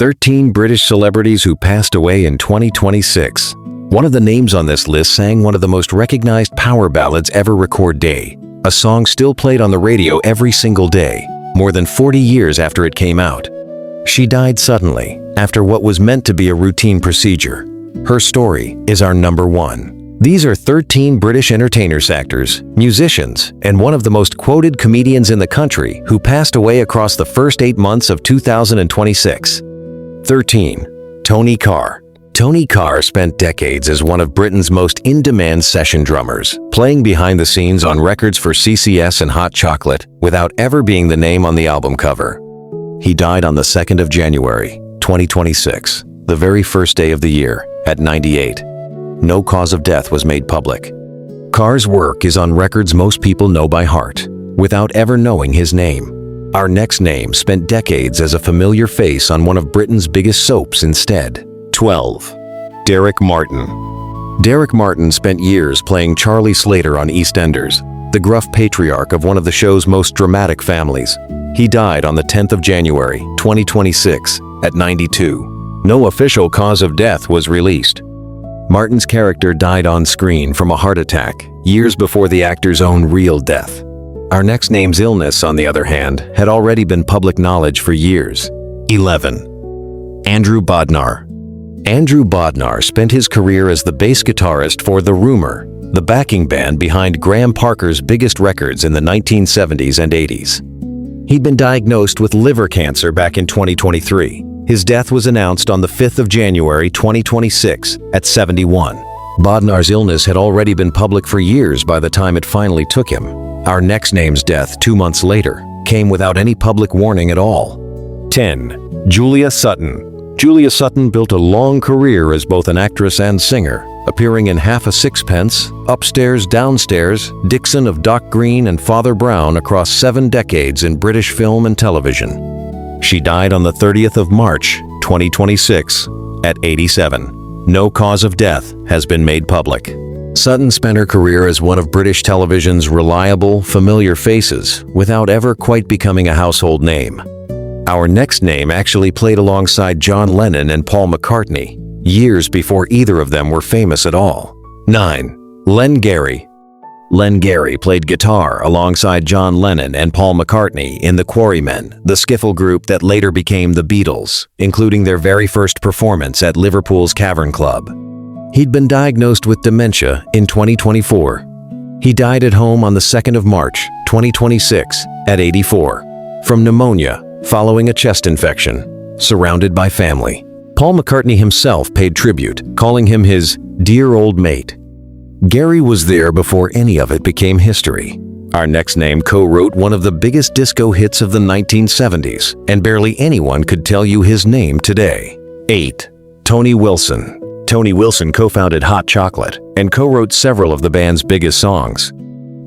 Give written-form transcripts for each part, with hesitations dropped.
13 British celebrities who passed away in 2026. One of the names on this list sang one of the most recognized power ballads ever recorded day, a song still played on the radio every single day, more than 40 years after it came out. She died suddenly, after what was meant to be a routine procedure. Her story is our number one. These are 13 British entertainers, actors, musicians, and one of the most quoted comedians in the country who passed away across the first 8 months of 2026. 13. Tony Carr. Tony Carr spent decades as one of Britain's most in-demand session drummers, playing behind the scenes on records for CCS and Hot Chocolate without ever being the name on the album cover. He died on the 2nd of January, 2026, the very first day of the year, at 98. No cause of death was made public. Carr's work is on records most people know by heart, without ever knowing his name. Our next name spent decades as a familiar face on one of Britain's biggest soaps instead. 12. Derek Martin. Derek Martin spent years playing Charlie Slater on EastEnders, the gruff patriarch of one of the show's most dramatic families. He died on the 10th of January, 2026, at 92. No official cause of death was released. Martin's character died on screen from a heart attack, years before the actor's own real death. Our next name's illness, on the other hand, had already been public knowledge for years. 11. Andrew Bodnar. Andrew Bodnar spent his career as the bass guitarist for The Rumour, the backing band behind Graham Parker's biggest records in the 1970s and 80s. He'd been diagnosed with liver cancer back in 2023. His death was announced on the 5th of January 2026 at 71. Bodnar's illness had already been public for years by the time it finally took him. Our next name's death 2 months later came without any public warning at all. 10. Julia Sutton. Julia Sutton built a long career as both an actress and singer, appearing in Half a Sixpence, Upstairs, Downstairs, Dixon of Dock Green, and Father Brown across 7 decades in British film and television. She died on the 30th of March, 2026, at 87. No cause of death has been made public. Sutton spent her career as one of British television's reliable, familiar faces, without ever quite becoming a household name. Our next name actually played alongside John Lennon and Paul McCartney, years before either of them were famous at all. 9. Len Gary. Len Gary played guitar alongside John Lennon and Paul McCartney in the Quarrymen, the skiffle group that later became the Beatles, including their very first performance at Liverpool's Cavern Club. He'd been diagnosed with dementia in 2024. He died at home on the 2nd of March, 2026, at 84, from pneumonia following a chest infection, surrounded by family. Paul McCartney himself paid tribute, calling him his dear old mate. Gary was there before any of it became history. Our next name co-wrote one of the biggest disco hits of the 1970s, and barely anyone could tell you his name today. 8. Tony Wilson. Tony Wilson co-founded Hot Chocolate and co-wrote several of the band's biggest songs,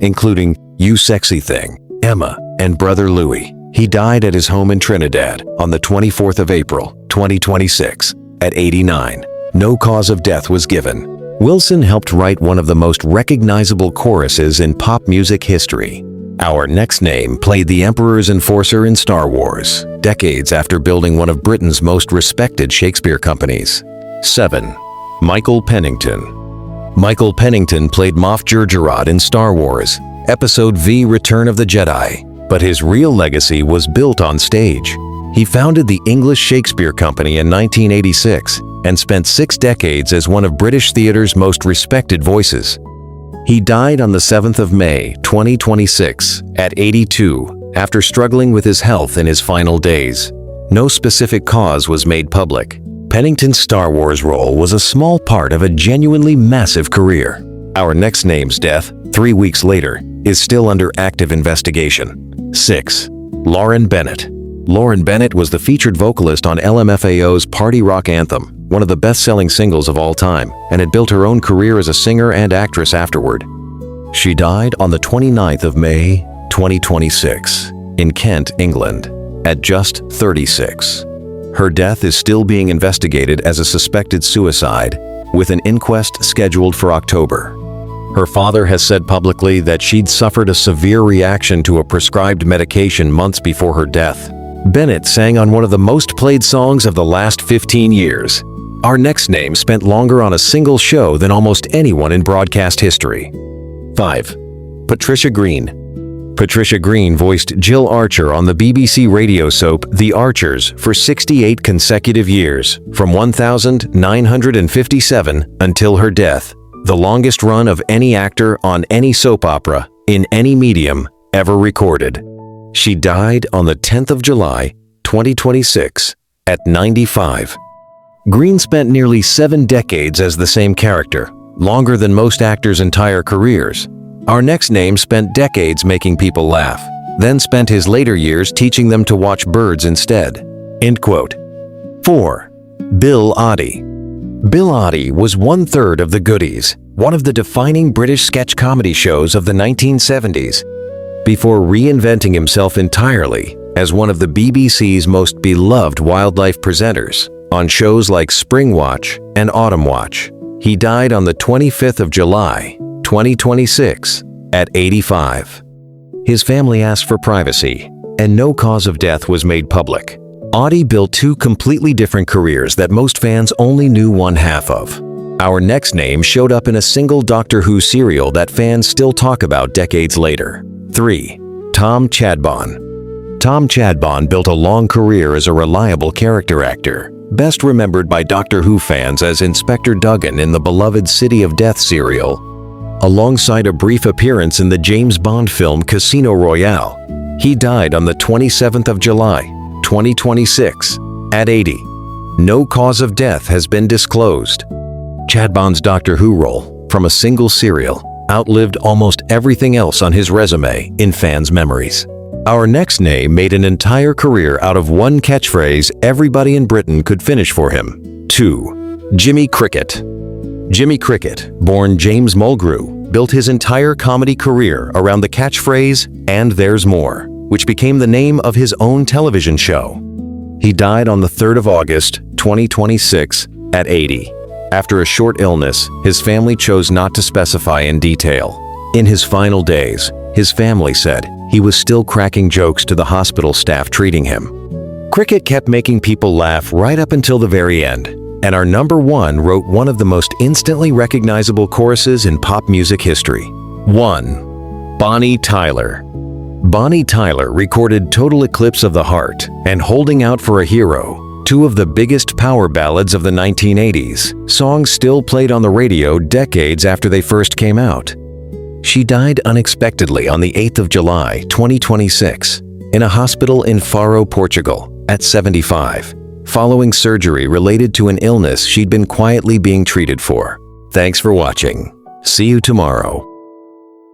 including You Sexy Thing, Emma, and Brother Louie. He died at his home in Trinidad on the 24th of April, 2026, at 89. No cause of death was given. Wilson helped write one of the most recognizable choruses in pop music history. Our next name played the Emperor's enforcer in Star Wars, decades after building one of Britain's most respected Shakespeare companies. 7. Michael Pennington. Michael Pennington played Moff Jerjerrod in Star Wars, Episode V: Return of the Jedi, but his real legacy was built on stage. He founded the English Shakespeare Company in 1986 and spent 6 decades as one of British theatre's most respected voices. He died on the 7th of May, 2026, at 82, after struggling with his health in his final days. No specific cause was made public. Pennington's Star Wars role was a small part of a genuinely massive career. Our next name's death, 3 weeks later, is still under active investigation. 6. Lauren Bennett. Lauren Bennett was the featured vocalist on LMFAO's Party Rock Anthem, one of the best-selling singles of all time, and had built her own career as a singer and actress afterward. She died on the 29th of May, 2026, in Kent, England, at just 36. Her death is still being investigated as a suspected suicide, with an inquest scheduled for October. Her father has said publicly that she'd suffered a severe reaction to a prescribed medication months before her death. Bennett sang on one of the most played songs of the last 15 years. Our next name spent longer on a single show than almost anyone in broadcast history. 5. Patricia Green. Patricia Green voiced Jill Archer on the BBC radio soap The Archers for 68 consecutive years, from 1957 until her death, the longest run of any actor on any soap opera, in any medium, ever recorded. She died on the 10th of July, 2026, at 95. Green spent nearly 7 decades as the same character, longer than most actors' entire careers. Our next name spent decades making people laugh, then spent his later years teaching them to watch birds instead." End quote. 4. Bill Oddie. Bill Oddie was 1/3 of The Goodies, one of the defining British sketch comedy shows of the 1970s. Before reinventing himself entirely as one of the BBC's most beloved wildlife presenters on shows like Spring Watch and Autumn Watch, he died on the 25th of July, 2026, at 85. His family asked for privacy, and no cause of death was made public. Oddie built 2 completely different careers that most fans only knew one half of. Our next name showed up in a single Doctor Who serial that fans still talk about decades later. 3. Tom Chadbourne. Tom Chadbourne built a long career as a reliable character actor, best remembered by Doctor Who fans as Inspector Duggan in the beloved City of Death serial, alongside a brief appearance in the James Bond film Casino Royale. He died on the 27th of July, 2026, at 80. No cause of death has been disclosed. Chadbourne's Doctor Who role, from a single serial, outlived almost everything else on his resume in fans' memories. Our next name made an entire career out of one catchphrase everybody in Britain could finish for him. 2. Jimmy Cricket. Jimmy Cricket, born James Mulgrew, built his entire comedy career around the catchphrase, "And there's more," which became the name of his own television show. He died on the 3rd of August, 2026, at 80. After a short illness, his family chose not to specify in detail. In his final days, his family said he was still cracking jokes to the hospital staff treating him. Cricket kept making people laugh right up until the very end, and our number 1 wrote one of the most instantly recognizable choruses in pop music history. 1. Bonnie Tyler. Bonnie Tyler recorded Total Eclipse of the Heart and Holding Out for a Hero, 2 of the biggest power ballads of the 1980s, songs still played on the radio decades after they first came out. She died unexpectedly on the 8th of July, 2026, in a hospital in Faro, Portugal, at 75, following surgery related to an illness she'd been quietly being treated for. Thanks for watching. See you tomorrow.